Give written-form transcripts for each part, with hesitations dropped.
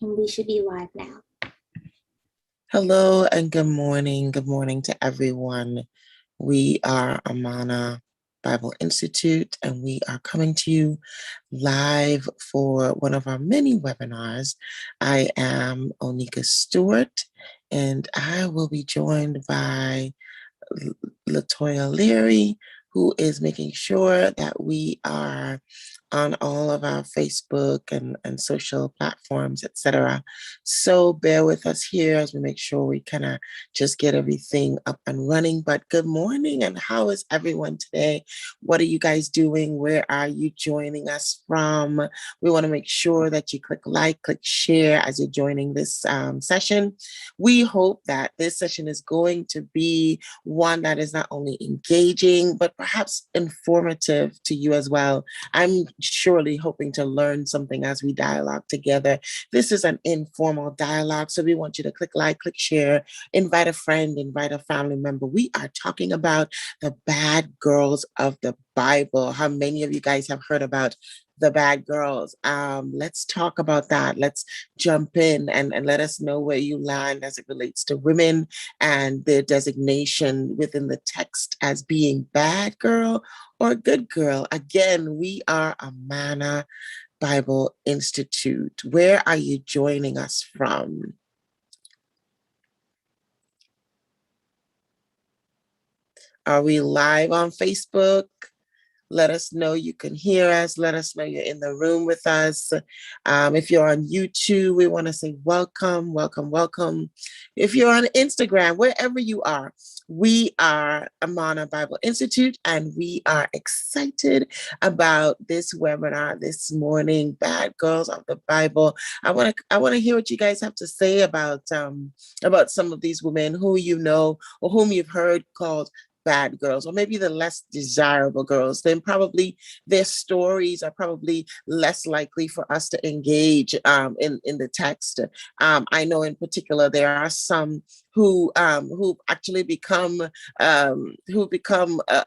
And we should be live now. Hello and good morning. Good morning to everyone. We are Amana Bible Institute and we are coming to you live for one of our many webinars. I am Onika Stewart and I will be joined by Latoya Leary, who is making sure that we are on all of our Facebook and social platforms, etc. So bear with us here as we make sure we kind of just get everything up and running. But good morning, and how is everyone today? What are you guys doing? Where are you joining us from? We want to make sure that you click like, click share as you're joining this session. We hope that this session is going to be one that is not only engaging, but perhaps informative to you as well. I'm surely hoping to learn something as we dialogue together. This is an informal dialogue, so we want you to click like, click share, invite a friend, invite a family member. We are talking about the bad girls of the Bible. How many of you guys have heard about the bad girls? Let's talk about that. Let's jump in and let us know where you land as it relates to women and their designation within the text as being bad girl or good girl. Again, we are Amana Bible Institute. Where are you joining us from? Are we live on Facebook? Let us know you can hear us. Let us know you're in the room with us. If you're on YouTube, we want to say welcome, welcome, welcome. If you're on Instagram, wherever you are, we are Amana Bible Institute, and we are excited about this webinar this morning, Bad Girls of the Bible. I want to hear what you guys have to say about some of these women who you know or whom you've heard called bad girls, or maybe the less desirable girls. Then probably their stories are probably less likely for us to engage in the text. I know in particular there are some who actually become a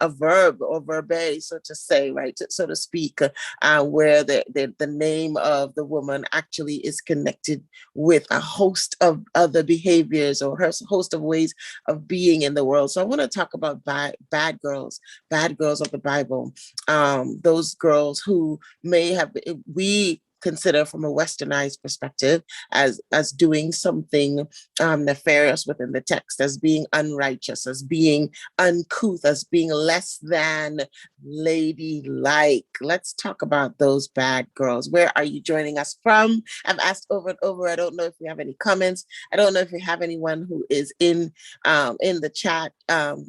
verb or verbe, so to say, right, so to speak, where the name of the woman actually is connected with a host of other behaviors or her host of ways of being in the world. So I want to talk about bad girls of the Bible, those girls who may have, we consider from a westernized perspective as doing something nefarious within the text, as being unrighteous, as being uncouth, as being less than ladylike. Let's talk about those bad girls. Where are you joining us from? I've asked over and over. I don't know if we have any comments. I don't know if we have anyone who is in the chat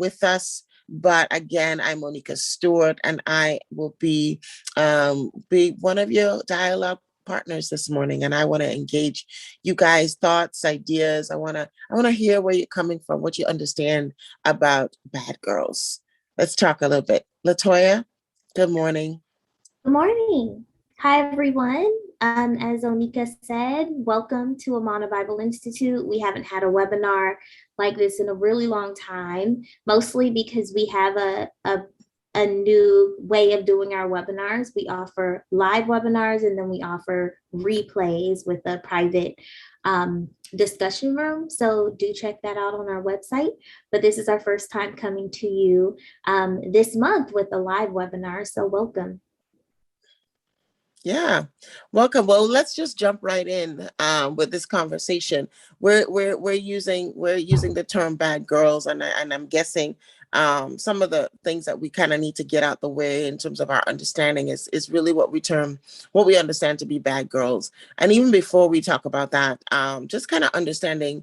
with us. But again, I'm Monica Stewart, and I will be one of your dialogue partners this morning, and I want to engage you guys' thoughts, ideas. I want to hear where you're coming from, what you understand about bad girls. Let's talk a little bit. Latoya, good morning. Good morning. Hi, everyone. As Onika said, welcome to Amana Bible Institute. We haven't had a webinar like this in a really long time, mostly because we have a new way of doing our webinars. We offer live webinars, and then we offer replays with a private discussion room. So do check that out on our website. But this is our first time coming to you this month with a live webinar. So welcome. Yeah, welcome. Well, let's just jump right in with this conversation. We're using the term "bad girls," and I'm guessing some of the things that we kind of need to get out the way in terms of our understanding is really what we understand to be bad girls. And even before we talk about that, just kind of understanding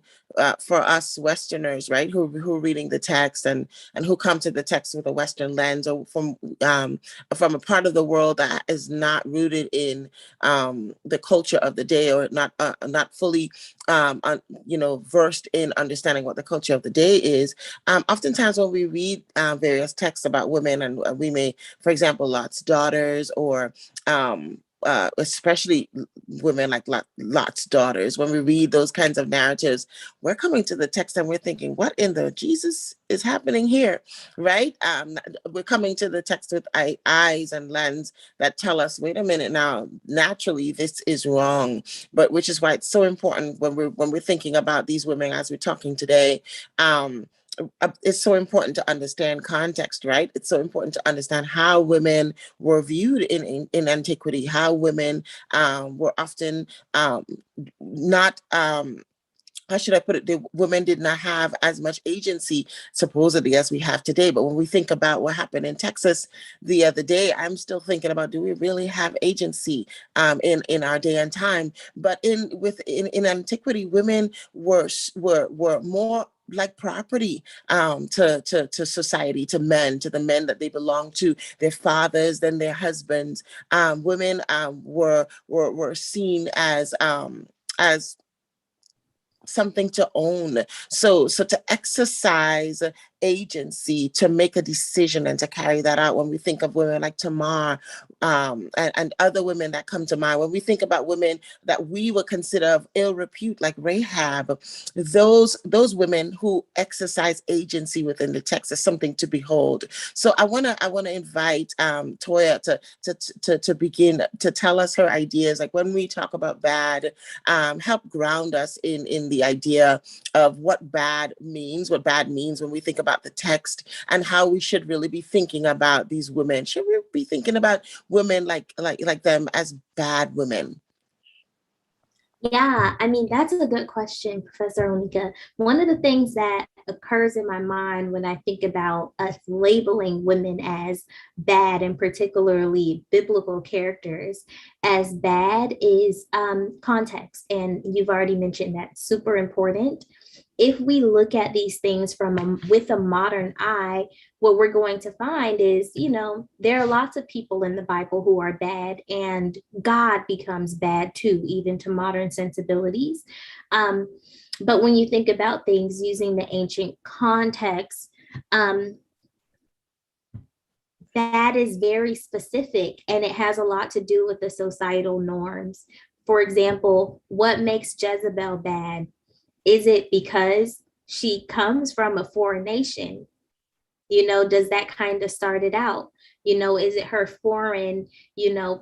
for us Westerners, right, who are reading the text and who come to the text with a Western lens, or from a part of the world that is not rooted in the culture of the day, or not fully versed in understanding what the culture of the day is. Oftentimes when we read various texts about women, and we may, for example, Lot's daughters, or especially women like Lot's daughters, when we read those kinds of narratives, we're coming to the text and we're thinking, what in the Jesus is happening here, right? We're coming to the text with eyes and lens that tell us, wait a minute now, naturally this is wrong. But which is why it's so important when we're thinking about these women as we're talking today. It's so important to understand context, right? It's so important to understand how women were viewed in antiquity, how women were often not how should I put it? The women did not have as much agency, supposedly, as we have today. But when we think about what happened in Texas the other day, I'm still thinking about, do we really have agency in our day and time? But in antiquity, women were more like property to society, to men, to the men that they belonged to, their fathers, then their husbands. Women were seen as something to own. So to exercise agency, to make a decision and to carry that out. When we think of women like Tamar, and other women that come to mind, when we think about women that we would consider of ill repute, like Rahab, those women who exercise agency within the text is something to behold. So I wanna invite Toya to begin to tell us her ideas. Like when we talk about bad, help ground us in the idea of what bad means when we think about the text, and how we should really be thinking about these women. Should we be thinking about women like them as bad women? Yeah, I mean, that's a good question, Professor Onika. One of the things that occurs in my mind when I think about us labeling women as bad, and particularly biblical characters as bad, is context. And you've already mentioned that, super important. If we look at these things with a modern eye, what we're going to find is, there are lots of people in the Bible who are bad, and God becomes bad too, even to modern sensibilities. But when you think about things using the ancient context, that is very specific, and it has a lot to do with the societal norms. For example, what makes Jezebel bad? Is it because she comes from a foreign nation? Does that kind of start it out? Is it her foreign,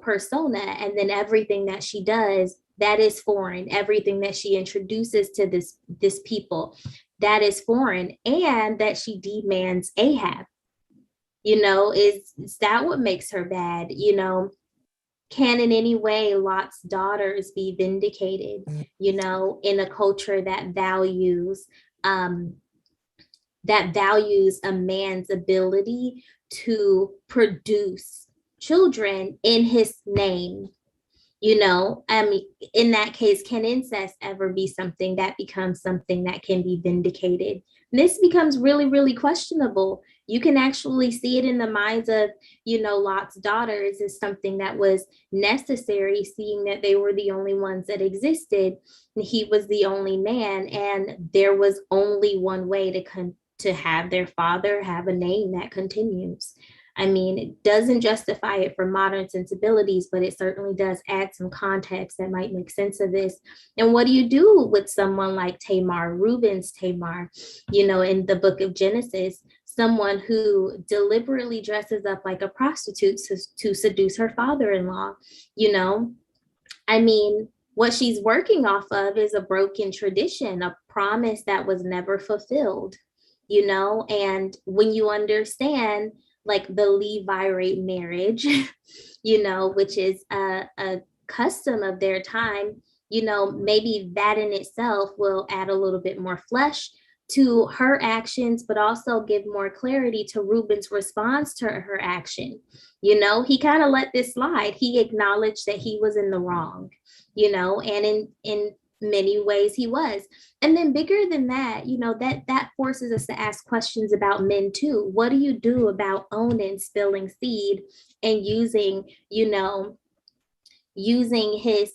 persona? And then everything that she does, that is foreign. Everything that she introduces to this people, that is foreign. And that she demands Ahab, is that what makes her bad? Can in any way Lot's daughters be vindicated, in a culture that values a man's ability to produce children in his name? I mean, in that case, can incest ever be something that becomes something that can be vindicated? And this becomes really, really questionable. You can actually see it in the minds of, Lot's daughters as something that was necessary, seeing that they were the only ones that existed. And he was the only man, and there was only one way to have their father have a name that continues. I mean, it doesn't justify it for modern sensibilities, but it certainly does add some context that might make sense of this. And what do you do with someone like Tamar, Reuben's Tamar, in the book of Genesis, someone who deliberately dresses up like a prostitute to seduce her father-in-law? I mean, what she's working off of is a broken tradition, a promise that was never fulfilled, and when you understand like the Levirate marriage, which is a custom of their time, maybe that in itself will add a little bit more flesh to her actions, but also give more clarity to Reuben's response to her action. He kind of let this slide. He acknowledged that he was in the wrong, and in many ways he was. And then bigger than that, that forces us to ask questions about men too. What do you do about Onan spilling seed and using his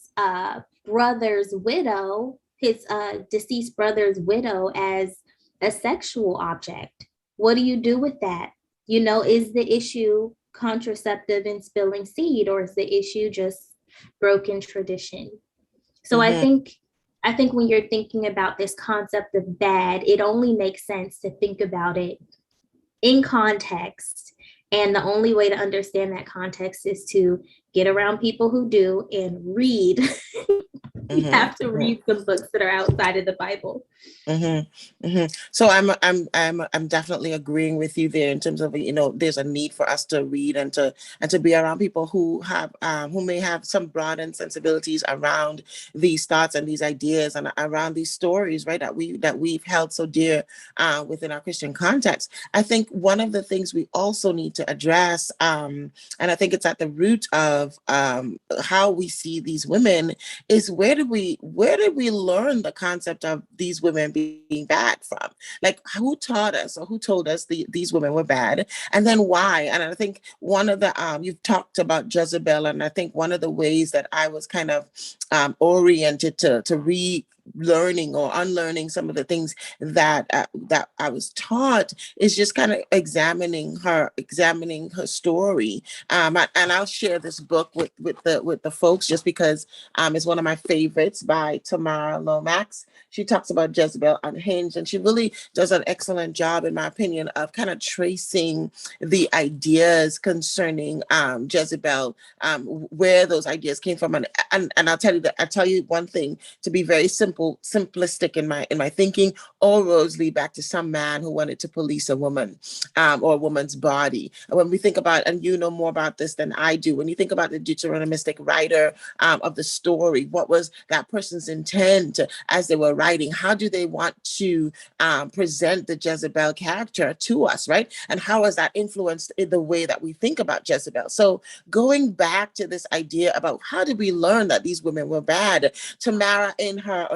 brother's widow, his deceased brother's widow, as a sexual object? What do you do with that? Is the issue contraceptive and spilling seed, or is the issue just broken tradition. So Mm-hmm. I think when you're thinking about this concept of bad, it only makes sense to think about it in context. And the only way to understand that context is to get around people who do and read. You Mm-hmm. have to read some books that are outside of the Bible. Mm-hmm. Mm-hmm. So I'm definitely agreeing with you there in terms of, there's a need for us to read and to be around people who have who may have some broadened sensibilities around these thoughts and these ideas and around these stories, right? That we've held so dear within our Christian context. I think one of the things we also need to address, and I think it's at the root of how we see these women, is where did we learn the concept of these women being bad from? Like, who taught us or who told us these women were bad, and then why? And I think one of the you've talked about Jezebel, and I think one of the ways that I was kind of oriented to relearning or unlearning some of the things that I was taught is just kind of examining her story. And I'll share this book with the folks just because it's one of my favorites by Tamara Lomax. She talks about Jezebel Unhinged, and she really does an excellent job, in my opinion, of kind of tracing the ideas concerning Jezebel, where those ideas came from. And I'll tell you one thing, to be very simplistic in my thinking. All roads lead back to some man who wanted to police a woman, or a woman's body. And when we think about, and you know more about this than I do, when you think about the Deuteronomistic writer of the story, what was that person's intent as they were writing? How do they want to present the Jezebel character to us, right? And how has that influenced in the way that we think about Jezebel? So going back to this idea about how did we learn that these women were bad, Tamara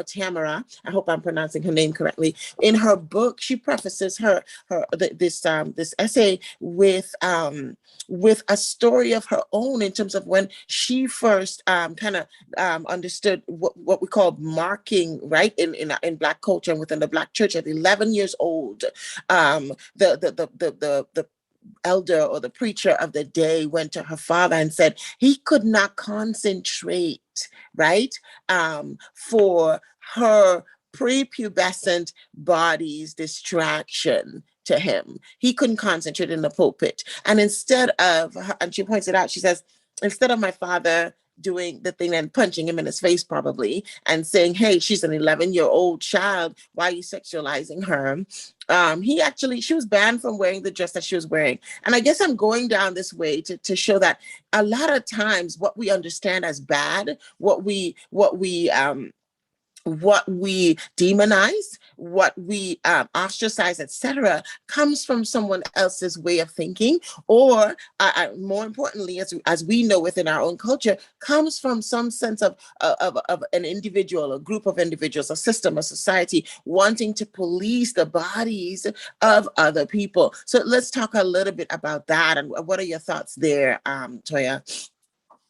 Tamara, I hope I'm pronouncing her name correctly, in her book, she prefaces this essay with a story of her own in terms of when she first kind of understood what we call marking, right, in Black culture and within the Black church. At 11 years old, the elder or the preacher of the day went to her father and said he could not concentrate, right, for her prepubescent body's distraction to him. He couldn't concentrate in the pulpit. And instead of, and she points it out, she says, instead of my father doing the thing and punching him in his face probably and saying, hey, she's an 11-year-old child, why are you sexualizing her? She was banned from wearing the dress that she was wearing. And I guess I'm going down this way to show that a lot of times what we understand as bad, what we demonize, what we ostracize, etc., comes from someone else's way of thinking, or more importantly, as we know within our own culture, comes from some sense of an individual, a group of individuals, a system, a society wanting to police the bodies of other people. So let's talk a little bit about that. And what are your thoughts there, Toya?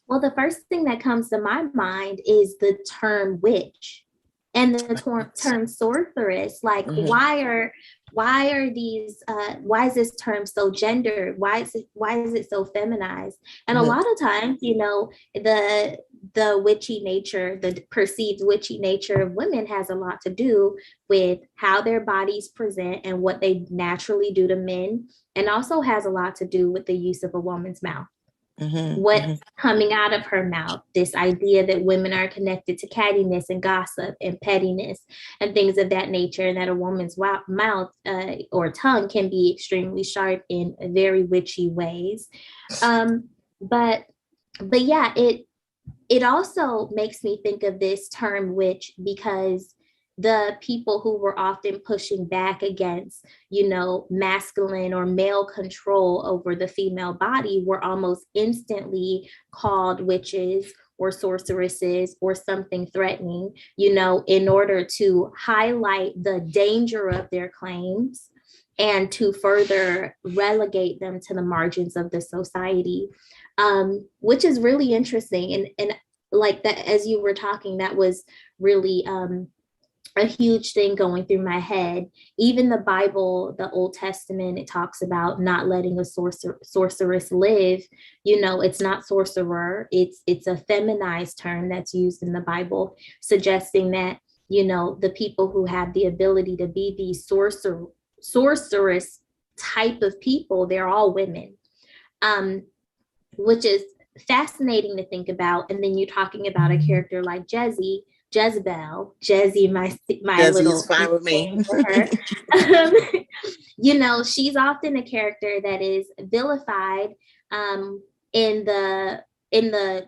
Well, the first thing that comes to my mind is the term witch and the term sorceress. Like, Mm-hmm. why is this term so gendered? Why is it so feminized? And a Mm-hmm. lot of times, the witchy nature, the perceived witchy nature of women has a lot to do with how their bodies present and what they naturally do to men, and also has a lot to do with the use of a woman's mouth. Mm-hmm. Mm-hmm. What's coming out of her mouth, this idea that women are connected to cattiness and gossip and pettiness and things of that nature, and that a woman's mouth or tongue can be extremely sharp in very witchy ways. Um, but yeah, it also makes me think of this term witch because the people who were often pushing back against, masculine or male control over the female body were almost instantly called witches or sorceresses or something threatening, in order to highlight the danger of their claims and to further relegate them to the margins of the society, which is really interesting. And like that, as you were talking, that was really a huge thing going through my head. Even the Bible, the Old Testament, it talks about not letting a sorceress live. You know, it's not sorcerer. It's a feminized term that's used in the Bible, suggesting that, you know, the people who have the ability to be these sorceress type of people, they're all women. Um, which is fascinating to think about. And then you're talking about a character like Jezzy, my Desi is little fine with me. name for her. Um, you know, she's often a character that is vilified um, in the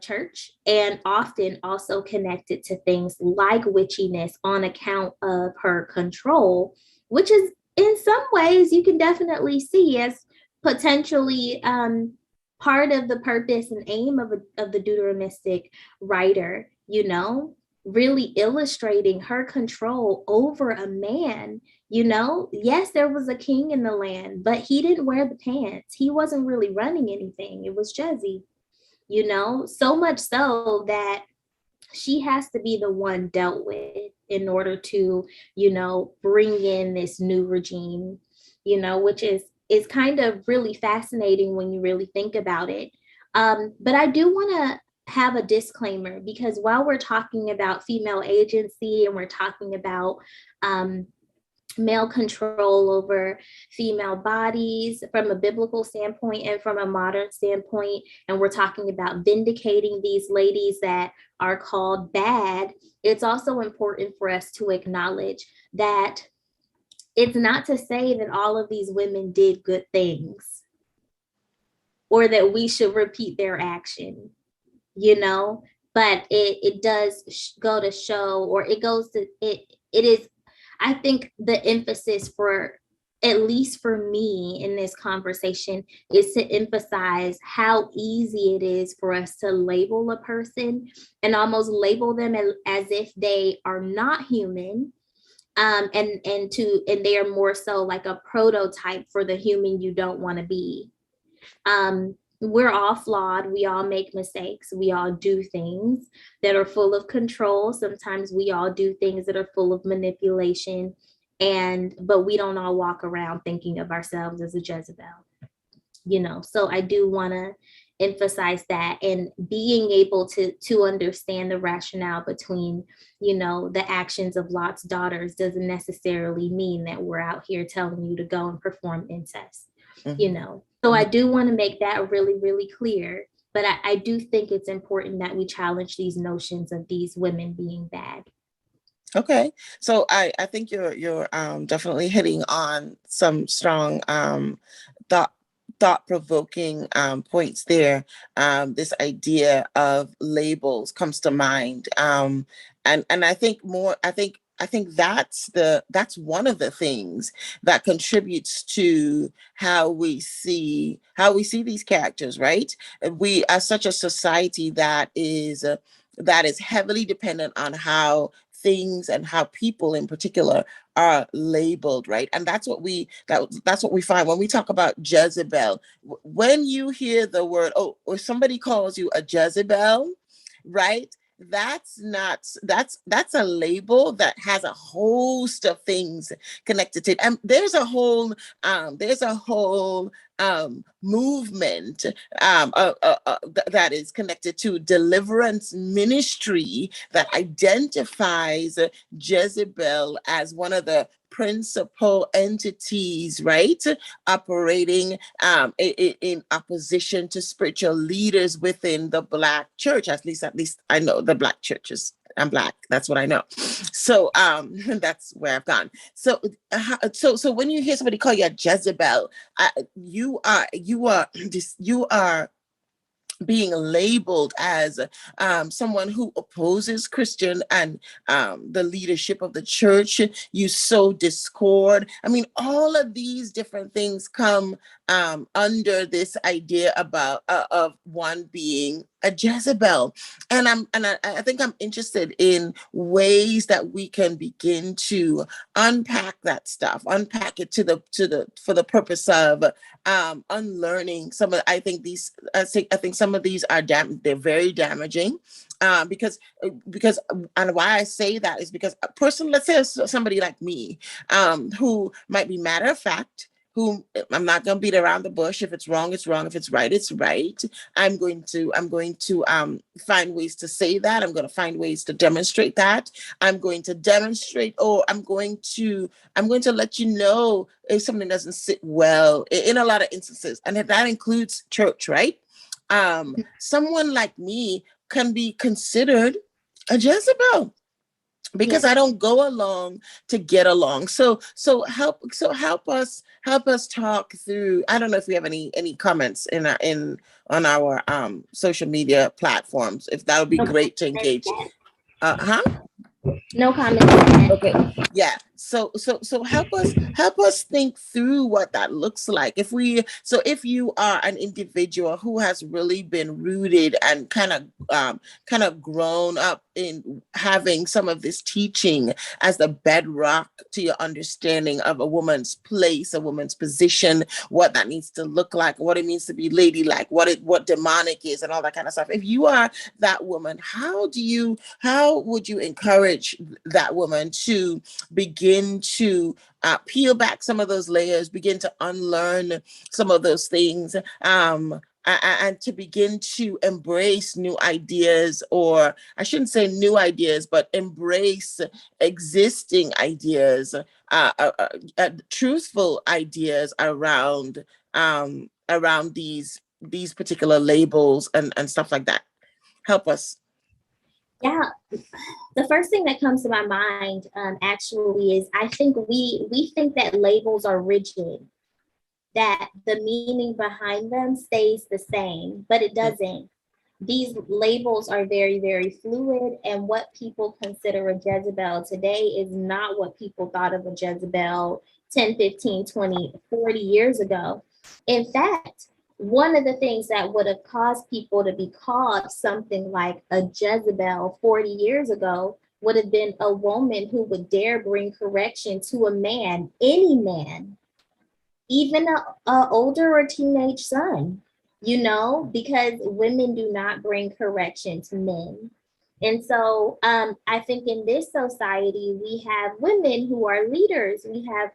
church, and often also connected to things like witchiness on account of her control, which is in some ways you can definitely see as potentially part of the purpose and aim of the Deuteromistic writer, you know, really illustrating her control over a man. You know, yes, there was a king in the land, but he didn't wear the pants. He wasn't really running anything. It was Jezzy, you know, so much so that she has to be the one dealt with in order to, you know, bring in this new regime, you know, which is kind of really fascinating when you really think about it. But I do want to have a disclaimer, because while we're talking about female agency and we're talking about um, male control over female bodies from a biblical standpoint and from a modern standpoint, and we're talking about vindicating these ladies that are called bad, it's also important for us to acknowledge that it's not to say that all of these women did good things or that we should repeat their action, you know, but it does go to show, or it goes to it is, I think the emphasis for, at least for me in this conversation, is to emphasize how easy it is for us to label a person and almost label them as if they are not human, and they are more so like a prototype for the human you don't want to be. We're all flawed. We all make mistakes. We all do things that are full of control. Sometimes we all do things that are full of manipulation. But we don't all walk around thinking of ourselves as a Jezebel, you know. So I do want to emphasize that, and being able to understand the rationale between, you know, the actions of Lot's daughters doesn't necessarily mean that we're out here telling you to go and perform incest, you know. So I do want to make that really, really clear. But I do think it's important that we challenge these notions of these women being bad. Okay, so I think you're definitely hitting on some strong thought thought provoking points there. This idea of labels comes to mind, and I think more. I think that's one of the things that contributes to how we see these characters, right? We are such a society that is heavily dependent on how things and how people in particular are labeled, right? And that's what we find when we talk about Jezebel. When you hear the word, oh, or somebody calls you a Jezebel, right? That's a label that has a host of things connected to it. And there's a whole movement that is connected to deliverance ministry that identifies Jezebel as one of the principal entities, right, operating in opposition to spiritual leaders within the Black church. At least I know the Black churches. I'm Black. That's what I know. So that's where I've gone. So when you hear somebody call you a Jezebel, you are being labeled as someone who opposes Christian and the leadership of the church. You sow discord. I mean, all of these different things come under this idea of one being a Jezebel. And I think I'm interested in ways that we can begin to unpack that stuff, unpack it for the purpose of unlearning some of. I think some of these are they're very damaging. Because and why I say that is because a person, let's say somebody like me, who might be matter of fact, who I'm not going to beat around the bush. If it's wrong, it's wrong. If it's right, it's right. I'm going to find ways to say that. I'm going to find ways to demonstrate that. I'm going to demonstrate, or I'm going to let you know if something doesn't sit well in a lot of instances, and that includes church, right? Someone like me can be considered a Jezebel because I don't go along to get along. Help us talk through. I don't know if we have any comments on our social media platforms. If that would be great to engage. No comment. Okay. Yeah. So help us think through what that looks like. If you are an individual who has really been rooted and kind of grown up in having some of this teaching as the bedrock to your understanding of a woman's place, a woman's position, what that needs to look like, what it means to be ladylike, what demonic is, and all that kind of stuff. If you are that woman, how would you encourage that woman to begin to peel back some of those layers, begin to unlearn some of those things, and to begin to embrace new ideas, or I shouldn't say new ideas, but embrace existing ideas, truthful ideas around these particular labels and stuff like that. Help us. Yeah, the first thing that comes to my mind actually is I think we think that labels are rigid, that the meaning behind them stays the same, but it doesn't. These labels are very, very fluid, and what people consider a Jezebel today is not what people thought of a Jezebel 10, 15, 20, 40 years ago. In fact, one of the things that would have caused people to be called something like a Jezebel 40 years ago would have been a woman who would dare bring correction to a man, any man, even a older or teenage son, because women do not bring correction to men. And so I think in this society, we have women who are leaders. We have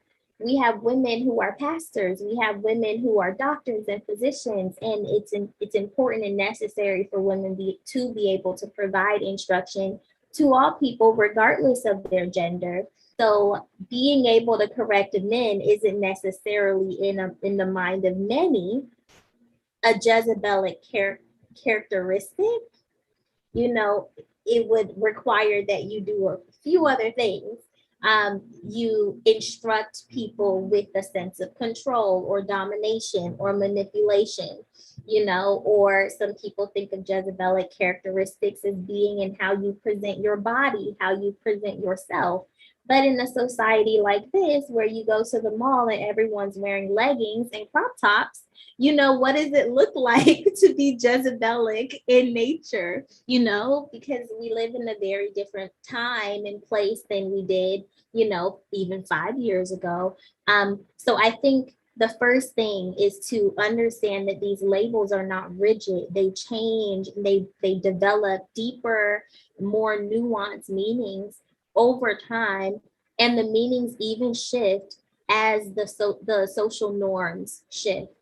women who are pastors. We have women who are doctors and physicians. And it's important and necessary for women to be able to provide instruction to all people, regardless of their gender. So being able to correct men isn't necessarily in the mind of many a Jezebelic characteristic. It would require that you do a few other things. You instruct people with a sense of control or domination or manipulation, or some people think of Jezebelic characteristics as being in how you present your body, how you present yourself. But in a society like this, where you go to the mall and everyone's wearing leggings and crop tops, what does it look like to be Jezebelic in nature? Because we live in a very different time and place than we did, even 5 years ago. So I think the first thing is to understand that these labels are not rigid. They change, they develop deeper, more nuanced meanings over time, and the meanings even shift as the social norms shift.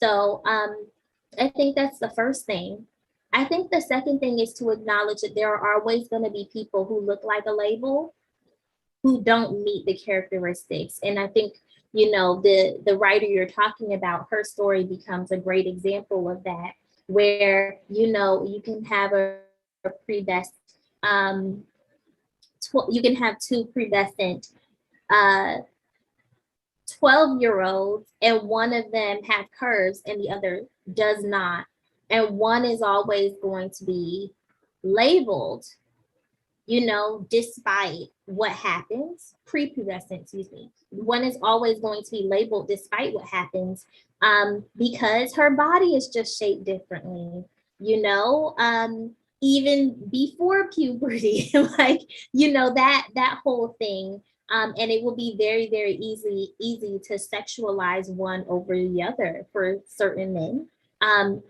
So I think that's the first thing. I think the second thing is to acknowledge that there are always going to be people who look like a label who don't meet the characteristics. And I think, the writer you're talking about, her story becomes a great example of that, where, you can have a you can have two predestined uh, 12-year-olds, and one of them have curves and the other does not. And one is always going to be labeled, despite what happens, prepubescent, excuse me. One is always going to be labeled despite what happens, because her body is just shaped differently. even before puberty, like, that whole thing. And it will be very, very easy to sexualize one over the other for certain men.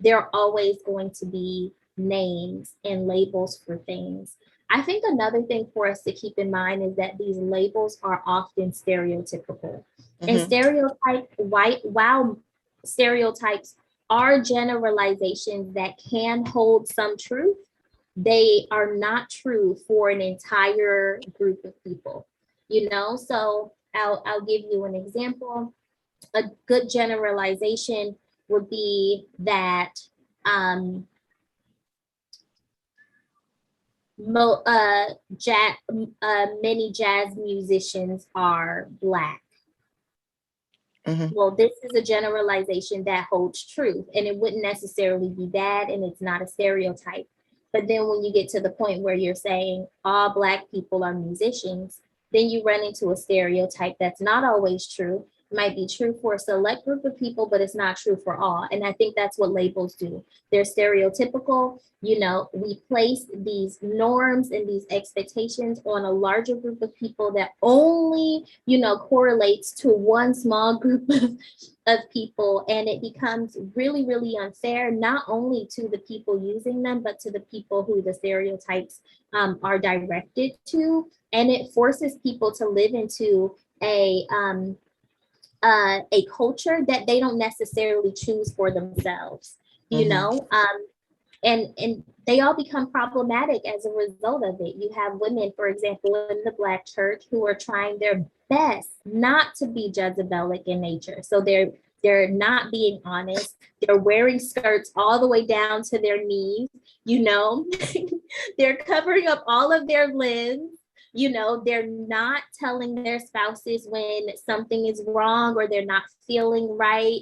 There are always going to be names and labels for things. I think another thing for us to keep in mind is that these labels are often stereotypical. And Mm-hmm. while stereotypes are generalizations that can hold some truth, they are not true for an entire group of people. So I'll give you an example. A good generalization would be that um, many jazz musicians are Black. Mm-hmm. Well, this is a generalization that holds truth, and it wouldn't necessarily be bad, and it's not a stereotype. But then when you get to the point where you're saying all Black people are musicians, then you run into a stereotype that's not always true. It might be true for a select group of people, but it's not true for all. And I think that's what labels do. They're stereotypical. We place these norms and these expectations on a larger group of people that only, correlates to one small group of people. And it becomes really, really unfair, not only to the people using them, but to the people who the stereotypes are directed to. And it forces people to live into a culture that they don't necessarily choose for themselves. You Mm-hmm. know, and they all become problematic as a result of it. You have women, for example, in the Black church who are trying their best not to be Jezebelic in nature. So they're not being honest. They're wearing skirts all the way down to their knees. You know, they're covering up all of their limbs. They're not telling their spouses when something is wrong or they're not feeling right.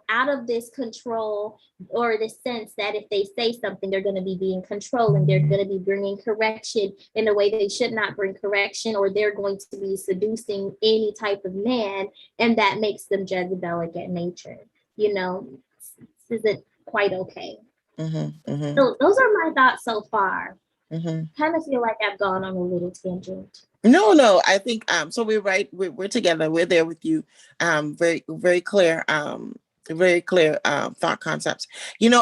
Out of this control, or the sense that if they say something, they're going to be being controlling, they're going to be bringing correction in a way they should not bring correction, or they're going to be seducing any type of man, and that makes them Jezebelic at nature. This isn't quite okay. Mm-hmm. Mm-hmm. So those are my thoughts so far. Mm-hmm. Kind of feel like I've gone on a little tangent. No, I think so we're right, we're together, we're there with you. Very, very clear, very clear thought concepts.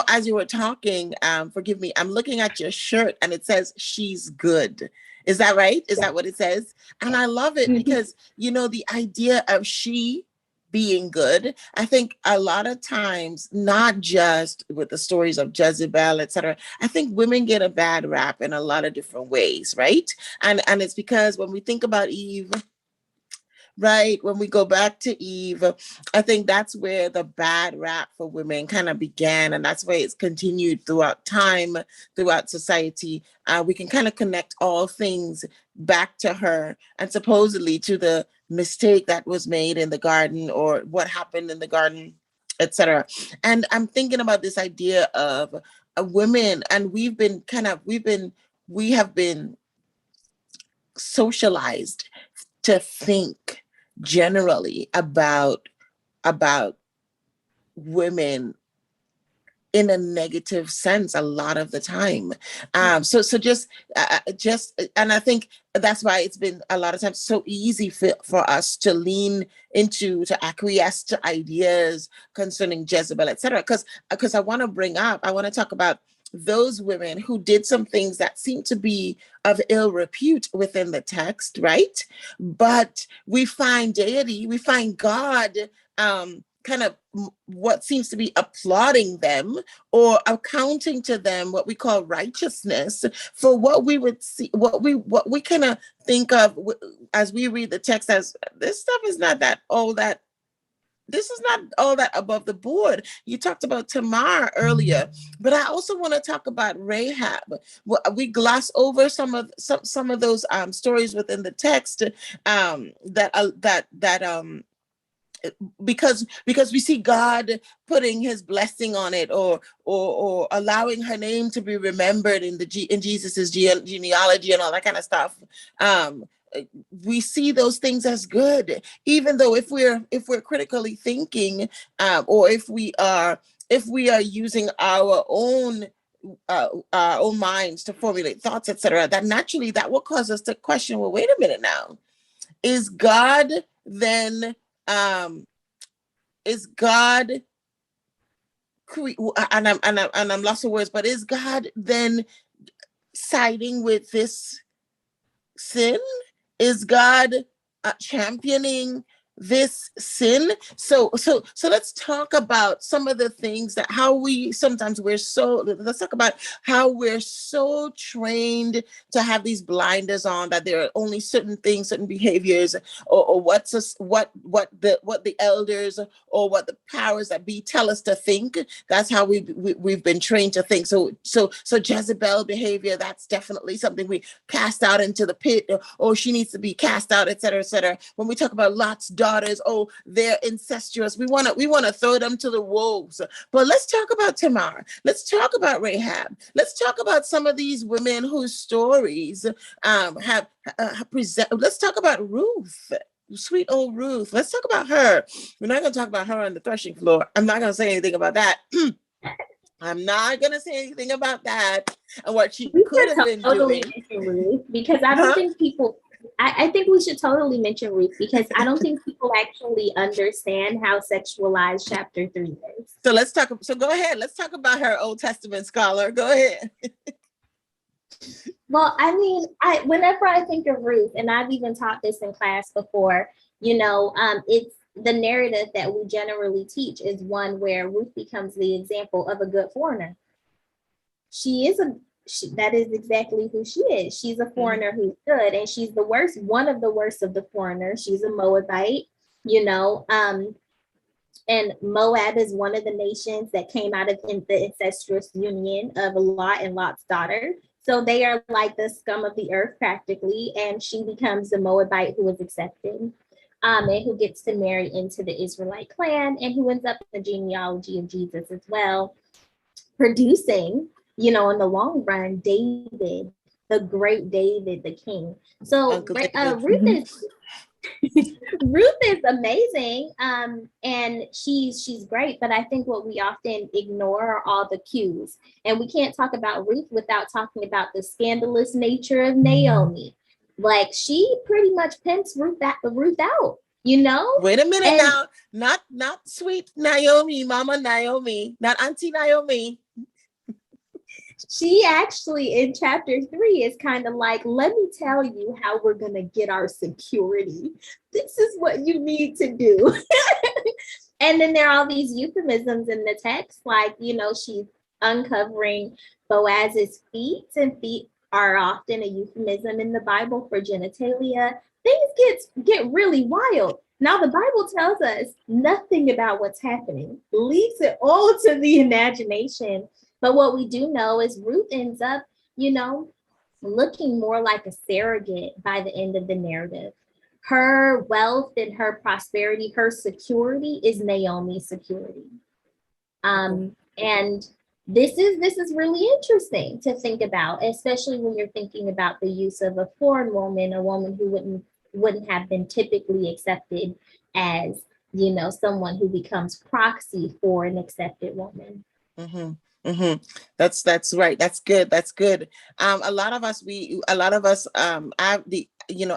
As you were talking, forgive me, I'm looking at your shirt and it says she's good. Is that right? Is that what it says? And I love it because the idea of she being good, I think a lot of times, not just with the stories of Jezebel, etc., I think women get a bad rap in a lot of different ways, right? And it's because when we think about Eve, right, when we go back to Eve, I think that's where the bad rap for women kind of began, and that's where it's continued throughout time, throughout society. We can kind of connect all things back to her, and supposedly to the mistake that was made in the garden, or what happened in the garden, etc. And I'm thinking about this idea of women, and we have been socialized to think generally about women in a negative sense a lot of the time. So just, and I think that's why it's been a lot of times so easy for us to lean into, to acquiesce to ideas concerning Jezebel, etc. Because I want to talk about those women who did some things that seem to be of ill repute within the text, right? But we find deity, we find God, kind of what seems to be applauding them, or accounting to them what we call righteousness for what we would see, what we kind of think of as we read the text as, this stuff is not that all that this is not all that above the board. You talked about Tamar earlier, but I also want to talk about Rahab. We gloss over some of those stories within the text, that because we see God putting his blessing on it, or allowing her name to be remembered in Jesus's genealogy and all that kind of stuff. Um, we see those things as good, even though if we're critically thinking, or if we are if we are using our own minds to formulate thoughts, etc., that naturally that will cause us to question, well, wait a minute now, is God then is God and I'm lost of words, but is God then siding with this sin? Is God championing this sin? So let's talk about some of the things that how we sometimes let's talk about how we're so trained to have these blinders on, that there are only certain things, certain behaviors, or what the elders or what the powers that be tell us to think. That's how we've been trained to think. So Jezebel behavior, that's definitely something we cast out into the pit, or she needs to be cast out, etc., etc. When we talk about Lot's daughters, oh, they're incestuous, we want to throw them to the wolves. But let's talk about Tamar. Let's talk about Rahab. Let's talk about some of these women whose stories have present. Let's talk about Ruth. Sweet old Ruth. Let's talk about her. We're not going to talk about her on the threshing floor. I'm not going to say anything about that. I'm not going to say anything about that and what she could have been doing. Ruth, because I don't think people, I think we should totally mention Ruth, because I don't think people actually understand how sexualized chapter 3 is. So go ahead. Let's talk about her, Old Testament scholar. Go ahead. Well, I mean, whenever I think of Ruth, and I've even taught this in class before, it's the narrative that we generally teach is one where Ruth becomes the example of a good foreigner. That is exactly who she is. She's a foreigner who's good, and she's one of the worst of the foreigners. She's a Moabite, and Moab is one of the nations that came out of the incestuous union of Lot and Lot's daughter. So they are like the scum of the earth practically, and she becomes the Moabite who is accepted, and who gets to marry into the Israelite clan, and who ends up in the genealogy of Jesus as well, producing, in the long run, David, the great David, the king. So Ruth is amazing, and she's great, but I think what we often ignore are all the cues, and we can't talk about Ruth without talking about the scandalous nature of Naomi. Like, she pretty much pimps Ruth out. Wait a minute now, not sweet Naomi, Mama Naomi, not Auntie Naomi. She actually in chapter 3 is kind of like, let me tell you how we're going to get our security. This is what you need to do. And then there are all these euphemisms in the text, like, she's uncovering Boaz's feet, and feet are often a euphemism in the Bible for genitalia. Things get really wild. Now, the Bible tells us nothing about what's happening, leaves it all to the imagination. But what we do know is Ruth ends up, looking more like a surrogate by the end of the narrative. Her wealth and her prosperity, her security is Naomi's security. And this is really interesting to think about, especially when you're thinking about the use of a foreign woman, a woman who wouldn't have been typically accepted as, someone who becomes proxy for an accepted woman. Mm-hmm. Mm-hmm. That's right. That's good. A lot of us, the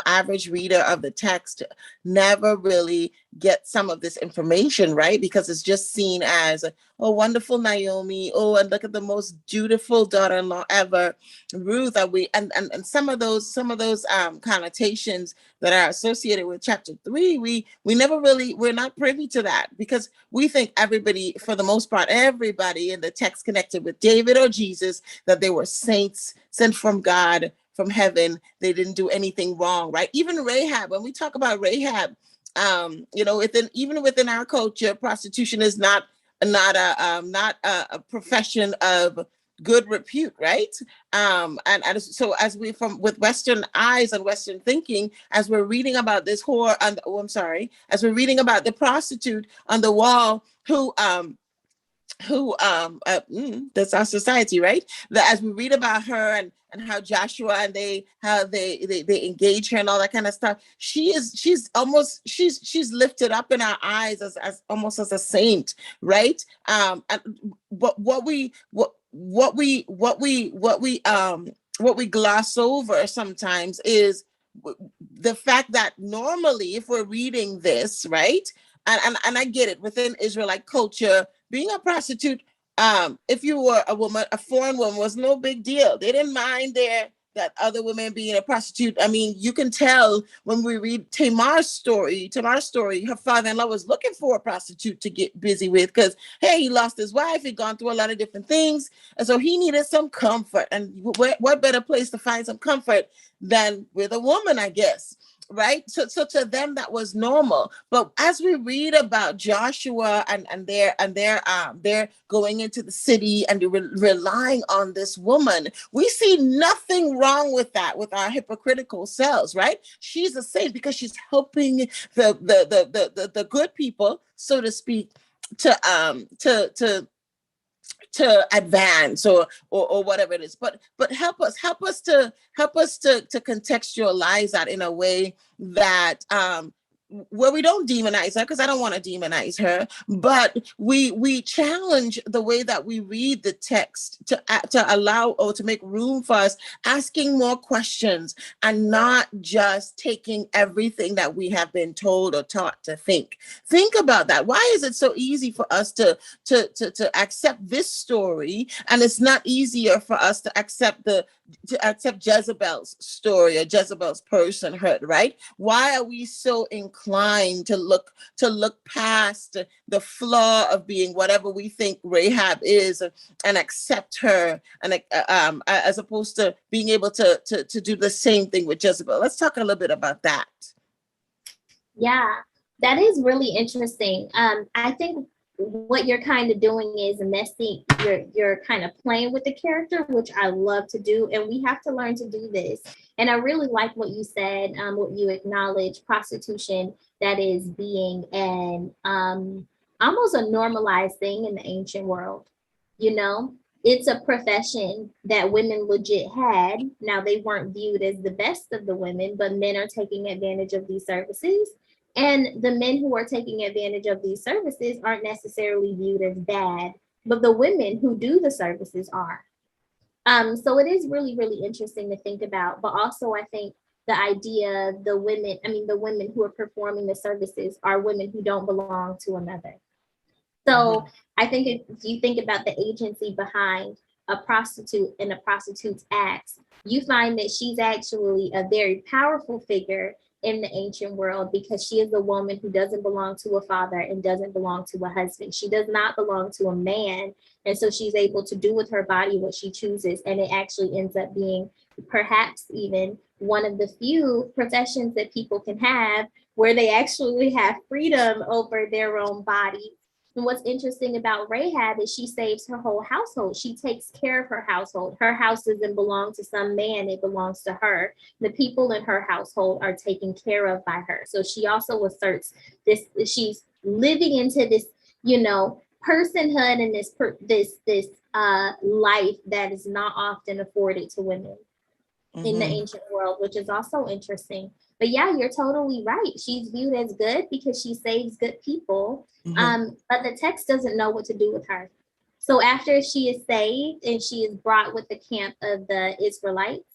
average reader of the text never really get some of this information, right? Because it's just seen as, oh, wonderful Naomi, oh, and look at the most dutiful daughter-in-law ever, Ruth. And some of those connotations that are associated with chapter 3, we're not privy to that, because we think everybody, for the most part, everybody in the text connected with David or Jesus, that they were saints sent from God, from heaven. They didn't do anything wrong, right? Even Rahab, when we talk about Rahab, even within our culture, prostitution is not a profession of good repute, right? So as with Western eyes and Western thinking, as we're reading about this whore, as we're reading about the prostitute on the wall who that's our society, right? That as we read about her and how Joshua and they engage her and all that kind of stuff, she's lifted up in our eyes as almost as a saint, right? And what we gloss over sometimes is the fact that normally if we're reading this, right, and I get it, within Israelite culture, being a prostitute, if you were a woman, a foreign woman, was no big deal. They didn't mind that other women being a prostitute. I mean, you can tell when we read Tamar's story, her father-in-law was looking for a prostitute to get busy with because, hey, he lost his wife, he'd gone through a lot of different things, and so he needed some comfort. And what better place to find some comfort than with a woman, I guess, right? So to them that was normal. But as we read about Joshua and they're going into the city and relying on this woman, we see nothing wrong with that, with our hypocritical selves, right? She's a saint because she's helping the good people, so to speak, to advance or whatever it is, but help us to contextualize that in a way that where we don't demonize her, because I don't want to demonize her, but we challenge the way that we read the text to allow or to make room for us asking more questions and not just taking everything that we have been told or taught to think. Think about that. Why is it so easy for us to accept this story, and it's not easier for us to accept Jezebel's story or Jezebel's personhood, right? Why are we so inclined to look past the flaw of being whatever we think Rahab is and accept her, and as opposed to being able to do the same thing with Jezebel? Let's talk a little bit about that. Yeah, that is really interesting. I think what you're kind of doing is messing, you're kind of playing with the character, which I love to do, and we have to learn to do this. And I really like what you said, what you acknowledge, prostitution that is being an almost a normalized thing in the ancient world. You know, it's a profession that women legit had. Now, they weren't viewed as the best of the women, but men are taking advantage of these services. And the men who are taking advantage of these services aren't necessarily viewed as bad, but the women who do the services are. So it is really, really interesting to think about. But also, I think the idea, the women who are performing the services are women who don't belong to another. So I think if you think about the agency behind a prostitute and a prostitute's acts, you find that she's actually a very powerful figure in the ancient world because she is a woman who doesn't belong to a father and doesn't belong to a husband. She does not belong to a man. And so she's able to do with her body what she chooses. And it actually ends up being perhaps even one of the few professions that people can have where they actually have freedom over their own body. And what's interesting about Rahab is she saves her whole household. She takes care of her household. Her house doesn't belong to some man, it belongs to her. The people in her household are taken care of by her. So she also asserts this, she's living into this, personhood and this life that is not often afforded to women in the ancient world, which is also interesting. But yeah, you're totally right. She's viewed as good because she saves good people. But the text doesn't know what to do with her. So after she is saved and she is brought with the camp of the Israelites,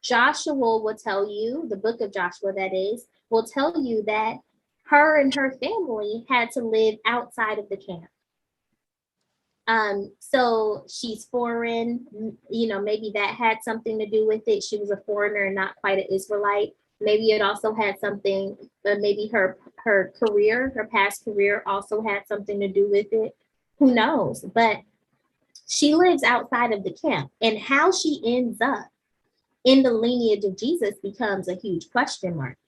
Joshua will tell you, the book of Joshua that is, will tell you that her and her family had to live outside of the camp. So she's foreign, maybe that had something to do with it. She was a foreigner and not quite an Israelite. Maybe it also had something, maybe her career, her past career also had something to do with it. Who knows? But she lives outside of the camp, and how she ends up in the lineage of Jesus becomes a huge question mark.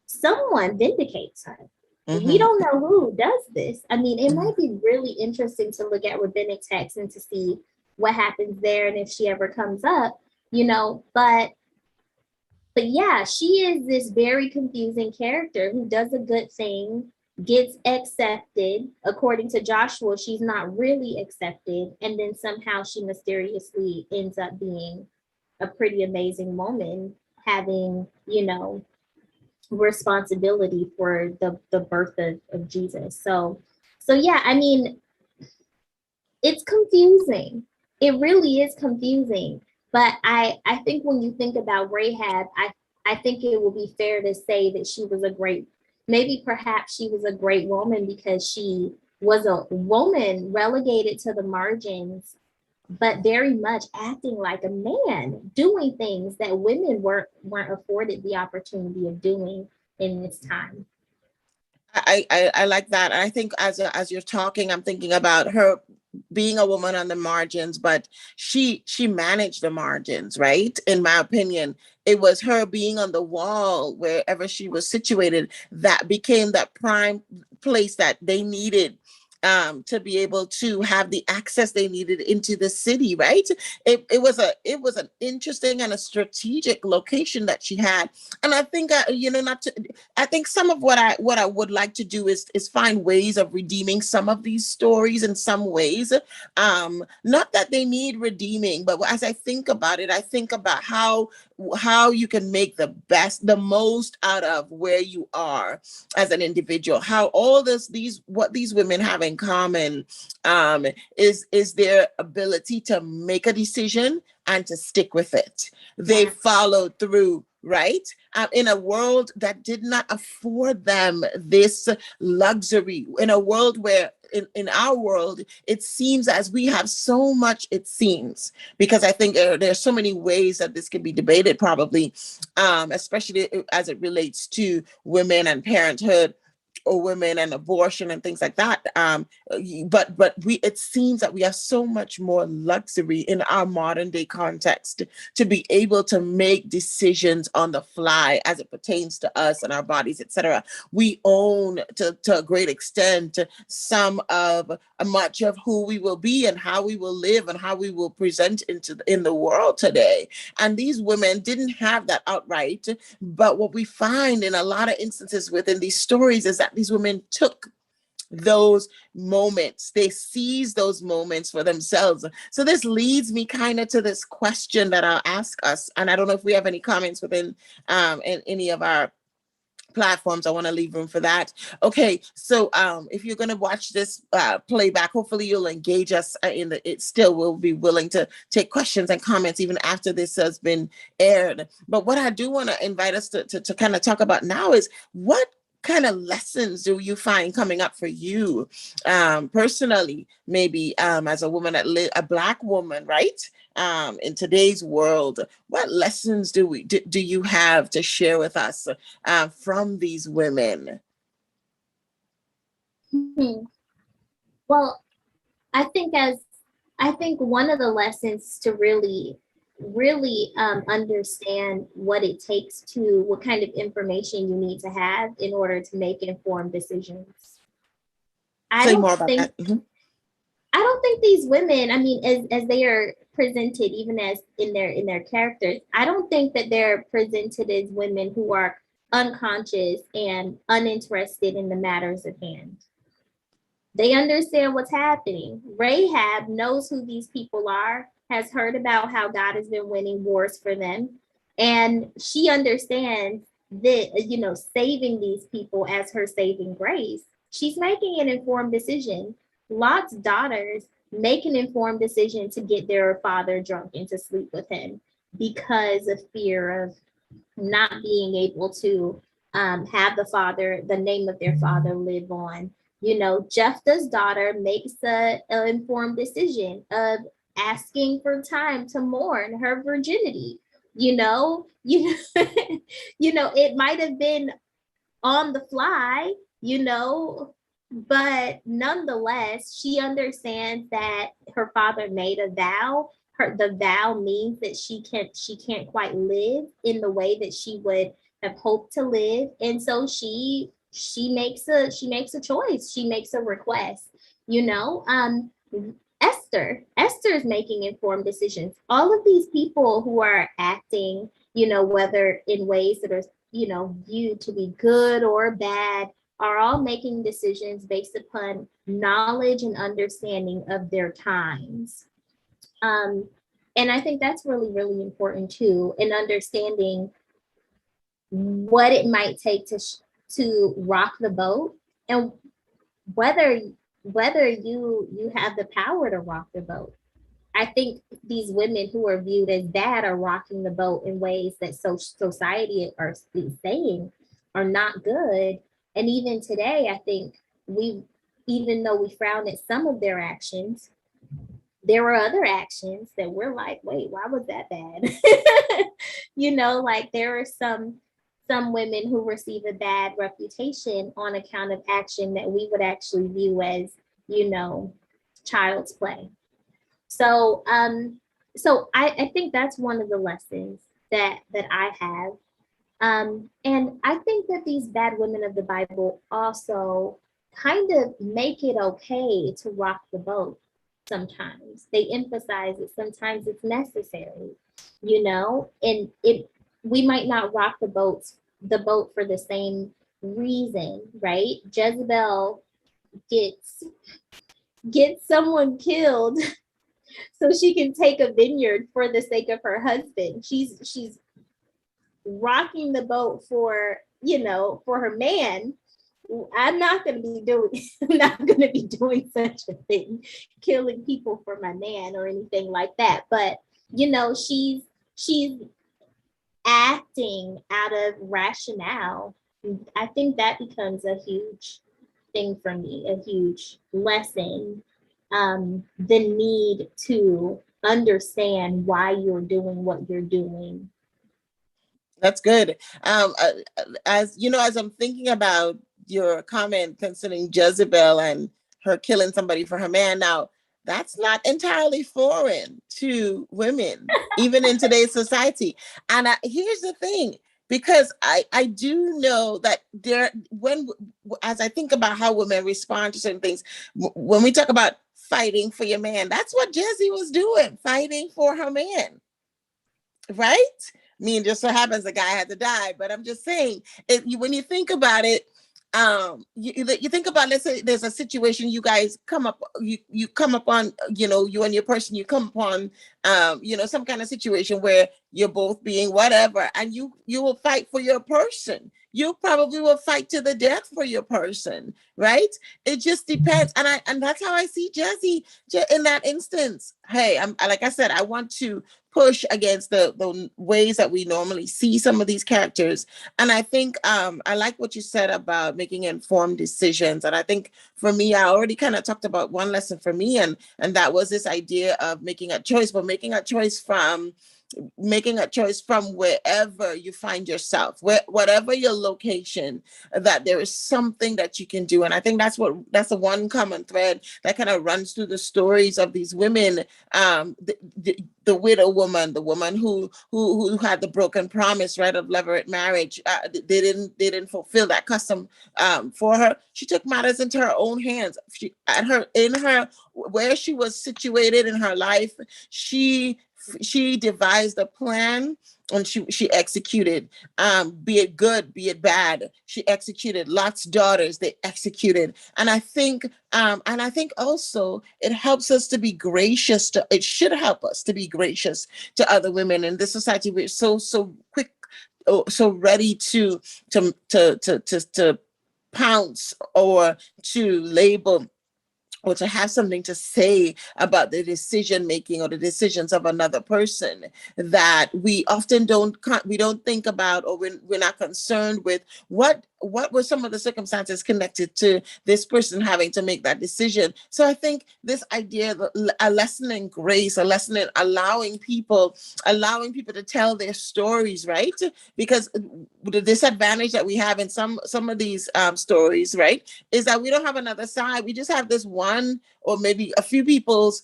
Someone vindicates her. We don't know who does this. I mean, it might be really interesting to look at rabbinic texts and to see what happens there and if she ever comes up, but yeah, she is this very confusing character who does a good thing gets accepted. According to Joshua, she's not really accepted. And then somehow she mysteriously ends up being a pretty amazing woman, having, responsibility for the birth of Jesus. So yeah, I mean, it's confusing. It really is confusing. But I think when you think about Rahab, I think it will be fair to say that she was a great, maybe perhaps she was a great woman because she was a woman relegated to the margins, but very much acting like a man, doing things that women weren't afforded the opportunity of doing in this time. I like that. I think as you're talking, I'm thinking about her being a woman on the margins, but she managed the margins, right? In my opinion, it was her being on the wall wherever she was situated that became that prime place that they needed to be able to have the access they needed into the city, right? It was an interesting and a strategic location that she had, and I think not to. I think some of what I would like to do is find ways of redeeming some of these stories in some ways. Not that they need redeeming, but as I think about it, I think about how you can make the most out of where you are as an individual. How all what these women have in common is their ability to make a decision and to stick with it. They Yes. followed through, right? In a world that did not afford them this luxury, in a world where in our world, it seems as we have so much, it seems, because I think there's so many ways that this can be debated, probably, especially as it relates to women and parenthood, or women and abortion and things like that. But it seems that we have so much more luxury in our modern day context to be able to make decisions on the fly as it pertains to us and our bodies, etc. We own to a great extent some of much of who we will be and how we will live and how we will present in the world today. And these women didn't have that outright, but what we find in a lot of instances within these stories is that these women took those moments, they seized those moments for themselves. So this leads me kind of to this question that I'll ask us, and I don't know if we have any comments within in any of our platforms. I want to leave room for that. Okay, so if you're going to watch this playback, hopefully you'll engage us it still will be willing to take questions and comments even after this has been aired. But what I do want to invite us to kind of talk about now is what kind of lessons do you find coming up for you personally, maybe as a woman, a Black woman, right? In today's world, what lessons do you have to share with us from these women? Hmm. Well, I think as I think one of the lessons to really understand what it takes to what kind of information you need to have in order to make informed decisions. I Say don't more about think that. Mm-hmm. I don't think these women, I mean, as they are presented, even as in their characters, I don't think that they're presented as women who are unconscious and uninterested in the matters at hand. They understand what's happening. Rahab knows who these people are, has heard about how God has been winning wars for them, and she understands that, saving these people as her saving grace. She's making an informed decision. Lot's daughters make an informed decision to get their father drunk and to sleep with him because of fear of not being able to have the name of their father live on. Jephthah's daughter makes an informed decision of asking for time to mourn her virginity. You know, you it might have been on the fly, but nonetheless, she understands that her father made a vow. The vow means that she can't quite live in the way that she would have hoped to live, and so she makes a choice. She makes a request. You know, Esther is making informed decisions. All of these people who are acting, whether in ways that are viewed to be good or bad, are all making decisions based upon knowledge and understanding of their times. Um, and I think that's really, really important too, in understanding what it might take to rock the boat, and whether you have the power to rock the boat. I think these women who are viewed as bad are rocking the boat in ways that society are saying are not good. And even today, I think even though we frown at some of their actions, there were other actions that we're like, wait, why was that bad? Like there are some women who receive a bad reputation on account of action that we would actually view as, you know, child's play. So I think that's one of the lessons that I have. And I think that these bad women of the Bible also kind of make it okay to rock the boat sometimes. They emphasize it, sometimes it's necessary, and it we might not rock the boat for the same reason, right? Jezebel gets gets someone killed so she can take a vineyard for the sake of her husband. She's rocking the boat for her man. I'm not going to be doing I'm not going to be doing such a thing, killing people for my man or anything like that. But she's acting out of rationale. I think that becomes a huge thing for me, a huge lesson. The need to understand why you're doing what you're doing. That's good. As you know, as I'm thinking about your comment concerning Jezebel and her killing somebody for her man, now that's not entirely foreign to women, even in today's society. And here's the thing, because I do know that as I think about how women respond to certain things, when we talk about fighting for your man, that's what Jesse was doing, fighting for her man, right? I mean, just so happens the guy had to die, but I'm just saying, when you think about it, you think about, let's say there's a situation you guys you come upon, you and your person, you come upon, some kind of situation where you're both being whatever, and you will fight for your person. You probably will fight to the death for your person, right? It just depends, and that's how I see Jesse in that instance. Hey, like I said, I want to push against the ways that we normally see some of these characters. And I think I like what you said about making informed decisions. And I think for me, I already kind of talked about one lesson for me, and that was this idea of making a choice, but making a choice from wherever you find yourself, whatever your location, that there is something that you can do. And I think that's the one common thread that kind of runs through the stories of these women. The widow woman, the woman who had the broken promise, right, of levirate marriage, they didn't fulfill that custom for her. She took matters into her own hands. Where she was situated in her life, she devised a plan, and she executed, be it good, be it bad. She executed. Lot's daughters, they executed. And I think also it helps us to be gracious it should help us to be gracious to other women in this society. We're so quick, so ready to pounce or to label or to have something to say about the decision making or the decisions of another person, that we often don't think about, or we're not concerned with what were some of the circumstances connected to this person having to make that decision. So I think this idea, a lesson in grace, a lesson in allowing people to tell their stories, right? Because the disadvantage that we have in some of these stories, right, is that we don't have another side. We just have this one or maybe a few people's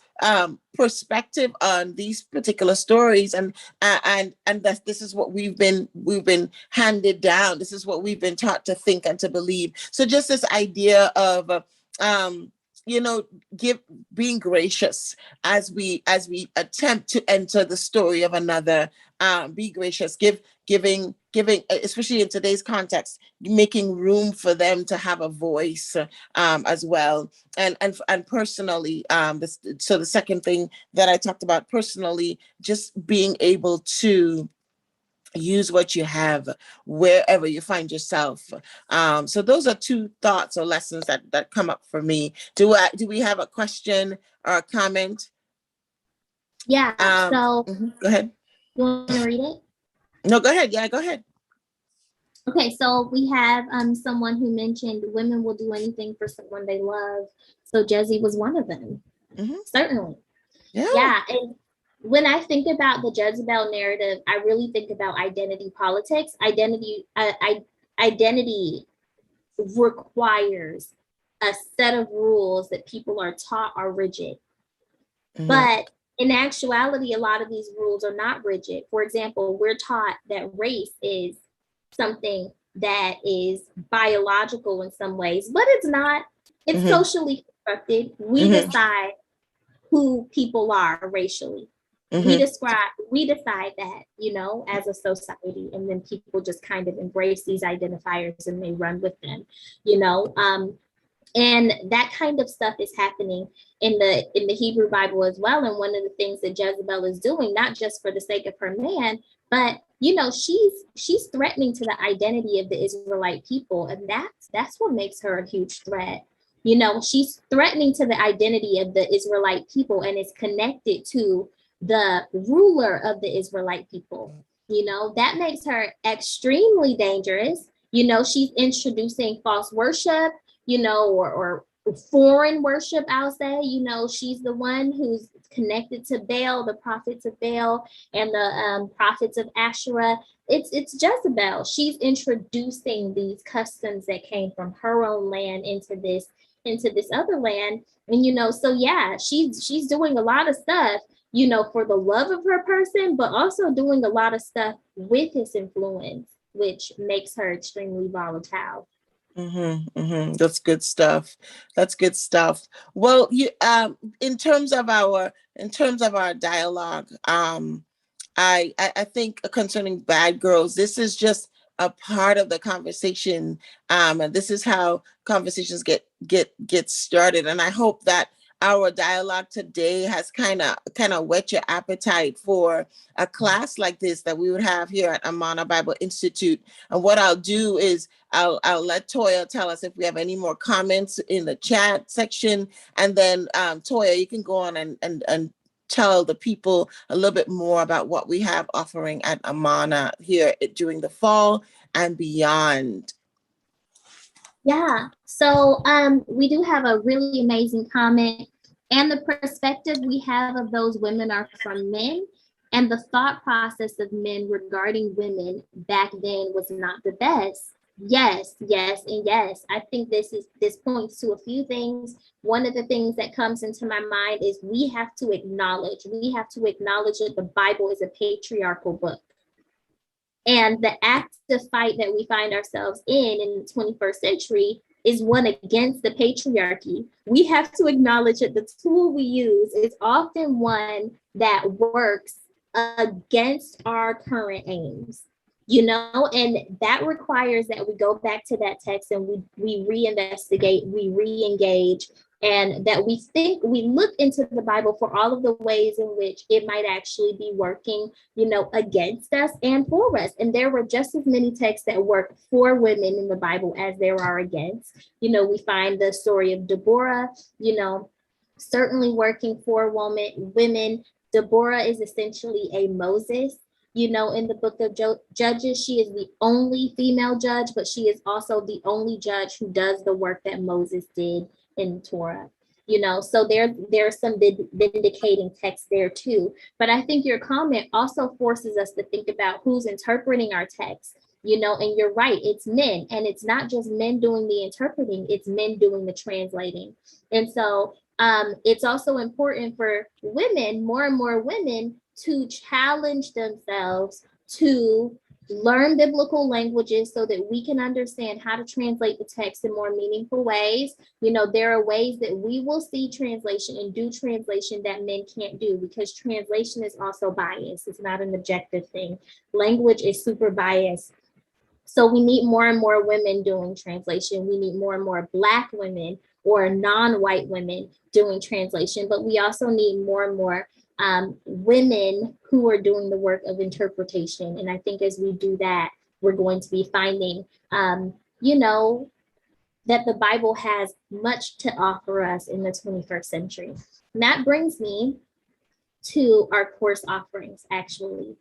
perspective on these particular stories, and that this is what we've been handed down. This is what we've been taught to think and to believe. So just this idea of being gracious as we attempt to enter the story of another. Be gracious, giving giving, especially in today's context, making room for them to have a voice as well. And personally, so the second thing that I talked about personally, just being able to use what you have wherever you find yourself. So those are two thoughts or lessons that come up for me. Do we have a question or a comment? Yeah, so Go ahead. you want to read it? No, go ahead. Yeah, go ahead. Okay, so we have someone who mentioned women will do anything for someone they love. So Jesse was one of them. Certainly. Yeah. And when I think about the Jezebel narrative, I really think about identity politics. Identity requires a set of rules that people are taught are rigid. But in actuality, a lot of these rules are not rigid. For example, we're taught that race is something that is biological in some ways, but it's not. It's socially constructed. We decide who people are racially. We decide that, you know, as a society, and then people just kind of embrace these identifiers and they run with them, you know. And that kind of stuff is happening in the Hebrew Bible as well. And one of the things that Jezebel is doing, not just for the sake of her man, but you know, she's threatening to the identity of the Israelite people, and that's what makes her a huge threat. You know, she's threatening to the identity of the Israelite people, and it's connected to the ruler of the Israelite people. You know, that makes her extremely dangerous. You know, she's introducing false worship, you know, or foreign worship, I'll say. You know, she's the one who's connected to Baal, the prophets of Baal, and the prophets of Asherah. It's Jezebel. She's introducing these customs that came from her own land into this other land. And you know, so yeah, she's doing a lot of stuff, you know, for the love of her person, but also doing a lot of stuff with his influence, which makes her extremely volatile. That's good stuff. That's good stuff. Well, you in terms of our dialogue, I think concerning bad girls, this is just a part of the conversation, and this is how conversations get started. And I hope that our dialogue today has kind of whet your appetite for a class like this that we would have here at Amana Bible Institute. And what I'll do is I'll let Toya tell us if we have any more comments in the chat section, and then Toya, you can go on and tell the people a little bit more about what we have offering at Amana here during the fall and beyond. Yeah, so we do have a really amazing comment, and the perspective we have of those women are from men, and the thought process of men regarding women back then was not the best. Yes, yes, and yes. I think this points to a few things. One of the things that comes into my mind is we have to acknowledge that the Bible is a patriarchal book. And the active fight that we find ourselves in the 21st century is one against the patriarchy. We have to acknowledge that the tool we use is often one that works against our current aims, you know, and that requires that we go back to that text and we reinvestigate, we re-engage, and that we look into the Bible for all of the ways in which it might actually be working, you know, against us and for us. And there were just as many texts that work for women in the Bible as there are against. You know, we find the story of Deborah, you know, certainly working for women. Deborah is essentially a Moses. You know, in the book of Judges, she is the only female judge, but she is also the only judge who does the work that Moses did in Torah. You know, so there's some vindicating text there too. But I think your comment also forces us to think about who's interpreting our text. You know, and you're right, it's men, and it's not just men doing the interpreting, it's men doing the translating. And so it's also important for women, more and more women, to challenge themselves to learn biblical languages so that we can understand how to translate the text in more meaningful ways. You know, there are ways that we will see translation and do translation that men can't do, because translation is also biased. It's not an objective thing. Language is super biased. So we need more and more women doing translation. We need more and more Black women or non-white women doing translation, but we also need more and more women who are doing the work of interpretation. And I think as we do that, we're going to be finding, you know, that the Bible has much to offer us in the 21st century. And that brings me to our course offerings, actually.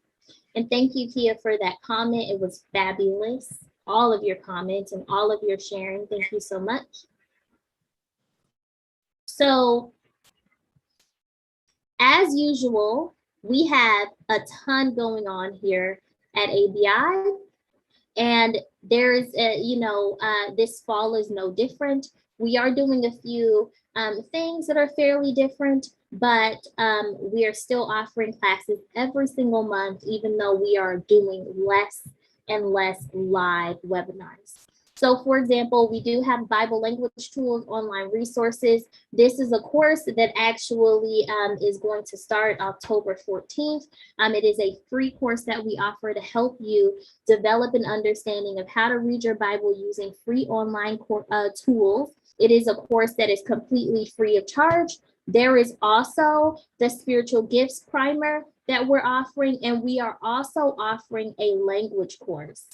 And thank you, Kia, for that comment. It was fabulous. All of your comments and all of your sharing. Thank you so much. So, as usual, we have a ton going on here at ABI. And there's, this fall is no different. We are doing a few things that are fairly different, but we are still offering classes every single month, even though we are doing less and less live webinars. So for example, we do have Bible language tools, online resources. This is a course that actually is going to start October 14th. It is a free course that we offer to help you develop an understanding of how to read your Bible using free online tools. It is a course that is completely free of charge. There is also the spiritual gifts primer that we're offering, and we are also offering a language course.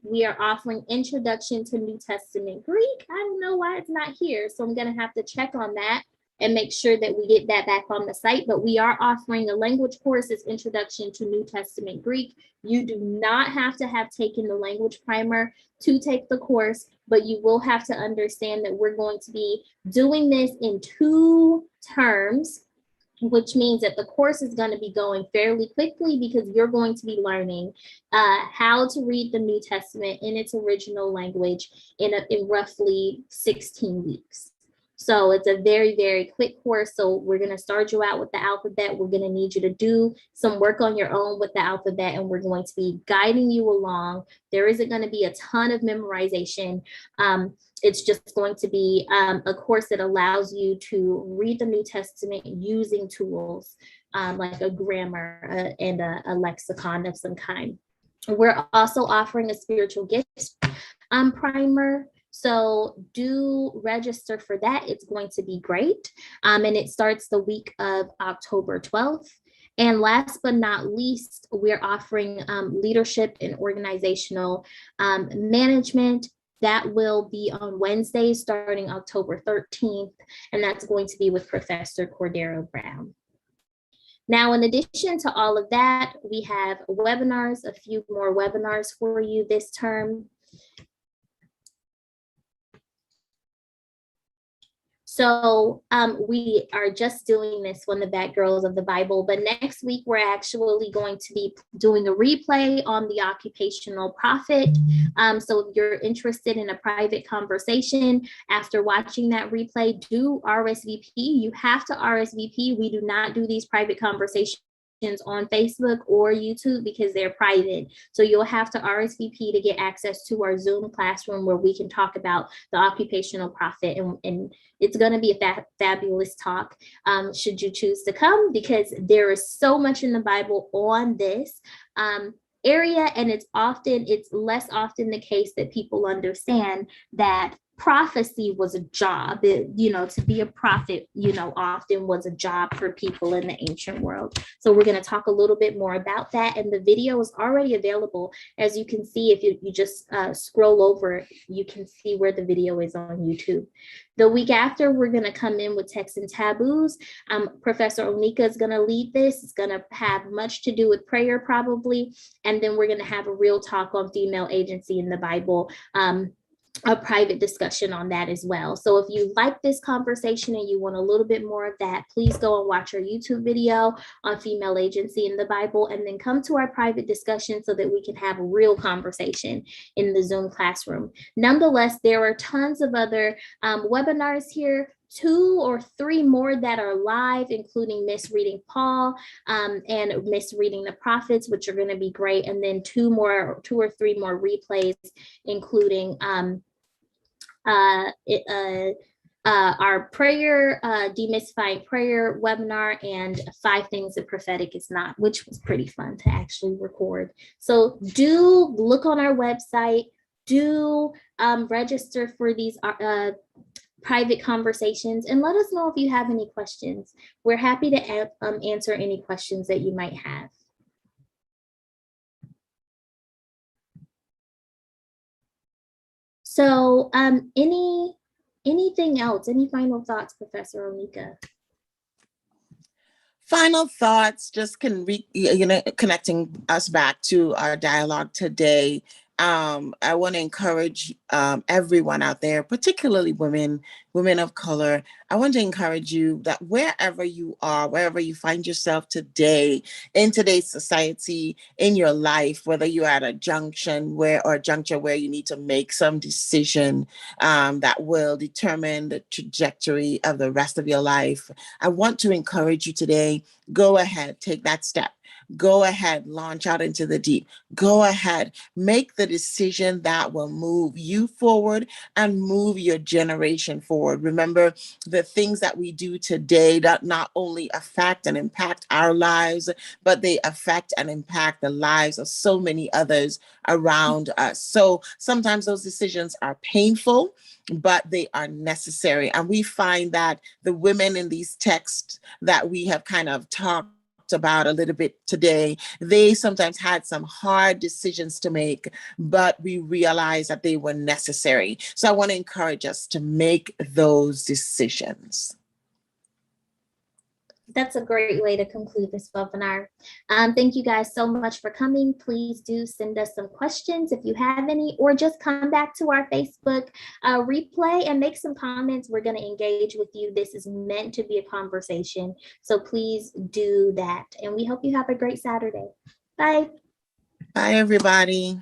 We are offering Introduction to New Testament Greek. I don't know why it's not here, so I'm going to have to check on that and make sure that we get that back on the site. But we are offering a language course, it's Introduction to New Testament Greek. You do not have to have taken the language primer to take the course, but you will have to understand that we're going to be doing this in 2 terms, which means that the course is going to be going fairly quickly because you're going to be learning how to read the New Testament in its original language in roughly 16 weeks. So it's a very, very quick course. So we're going to start you out with the alphabet. We're going to need you to do some work on your own with the alphabet, and we're going to be guiding you along. There isn't going to be a ton of memorization. It's just going to be a course that allows you to read the New Testament using tools like a grammar and a lexicon of some kind. We're also offering a spiritual gifts primer. So do register for that. It's going to be great. And it starts the week of October 12th. And last but not least, we're offering leadership and organizational management. That will be on Wednesday, starting October 13th, and that's going to be with Professor Cordero Brown. Now, in addition to all of that, we have webinars, a few more webinars for you this term. So we are just doing this one, the Bad Girls of the Bible, but next week we're actually going to be doing a replay on the Occupational Prophet. So if you're interested in a private conversation after watching that replay, do RSVP. You have to RSVP. We do not do these private conversations on Facebook or YouTube because they're private. So you'll have to RSVP to get access to our Zoom classroom where we can talk about the Occupational Prophet, and it's going to be a fabulous talk should you choose to come, because there is so much in the Bible on this area, and it's less often the case that people understand that prophecy was a job. To be a prophet, often was a job for people in the ancient world. So we're going to talk a little bit more about that, and the video is already available. As you can see, if you just scroll over, you can see where the video is on YouTube. The week after, we're going to come in with Texts and Taboos. Professor Onika is going to lead this. It's going to have much to do with prayer, probably. And then we're going to have a real talk on female agency in the Bible, a private discussion on that as well. So if you like this conversation and you want a little bit more of that, please go and watch our YouTube video on female agency in the Bible, and then come to our private discussion so that we can have a real conversation in the Zoom classroom. Nonetheless, there are tons of other webinars here, 2 or 3 more that are live, including Misreading Paul and Misreading the Prophets, which are going to be great. And then 2 or 3 more replays, including our prayer, demystifying prayer webinar, and 5 things that prophetic is not, which was pretty fun to actually record. So do look on our website, do register for these private conversations, and let us know if you have any questions. We're happy to answer any questions that you might have. So anything else? Any final thoughts, Professor Onika? Final thoughts, just connecting us back to our dialogue today. I want to encourage everyone out there, particularly women of color. I want to encourage you that wherever you are, wherever you find yourself today, in today's society, in your life, whether you're at a juncture where you need to make some decision that will determine the trajectory of the rest of your life, I want to encourage you today, go ahead, take that step. Go ahead, launch out into the deep. Go ahead, make the decision that will move you forward and move your generation forward. Remember, the things that we do today that not only affect and impact our lives, but they affect and impact the lives of so many others around us. So sometimes those decisions are painful, but they are necessary. And we find that the women in these texts that we have kind of talked about a little bit today, they sometimes had some hard decisions to make, but we realized that they were necessary. So I want to encourage us to make those decisions. That's a great way to conclude this webinar. Thank you guys so much for coming. Please do send us some questions if you have any, or just come back to our Facebook replay and make some comments. We're going to engage with you. This is meant to be a conversation, so please do that. And we hope you have a great Saturday. Bye. Bye, everybody.